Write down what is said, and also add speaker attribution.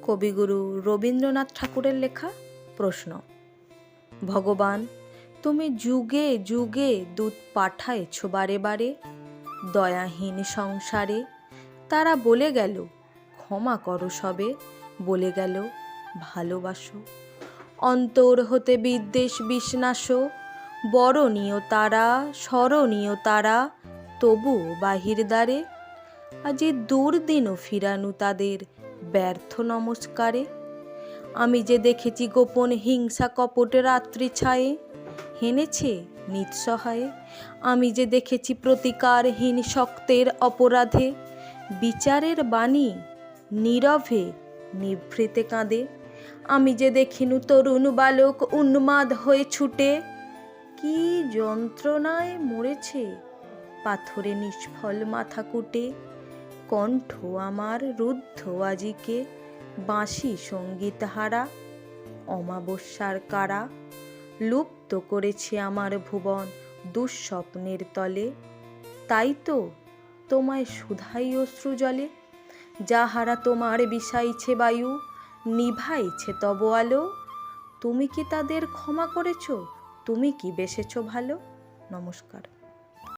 Speaker 1: কবিগুরু রবীন্দ্রনাথ ঠাকুরের লেখা প্রশ্ন। ভগবান, তুমি যুগে যুগে দূত পাঠাইছ বারে বারে দয়াহীন সংসারে। তারা বলে গেল ক্ষমা করো সবে, বলে গেল ভালোবাসো। অন্তর হতে বিদ্বেষ বিষ্ণাস, বরণীয় তারা স্মরণীয় তারা, তবু বাহির দ্বারে আজি দুর্দিনও ফিরানু তাদের ব্যর্থ নমস্কারে। আমি যে দেখেছি গোপন হিংসা কপট রাত্রি ছায়ে হেনেছে নিঃসহায়ে। আমি যে দেখেছি প্রতিকারহীন শক্তের অপরাধে বিচারের বাণী নীরবে নিভৃতে কাঁদে। আমি যে দেখিনু তরুণ বালক উন্মাদ হয়ে ছুটে কি যন্ত্রণায় মরেছে পাথরে নিষ্ফল মাথা কুটে। কণ্ঠ আমার রুদ্ধ আজিকে বাঁশি সঙ্গীত হারা, অমাবস্যার কারা লুপ্ত করেছে আমার ভুবন দুঃস্বপ্নের তলে। তাই তো তোমায় শুধাই অশ্রু জলে, যাহারা তোমার বিষাইছে বায়ু নিভাইছে তব আলো। তুমি কি তাদের ক্ষমা করেছ? তুমি কি বেসেছ ভালো? নমস্কার।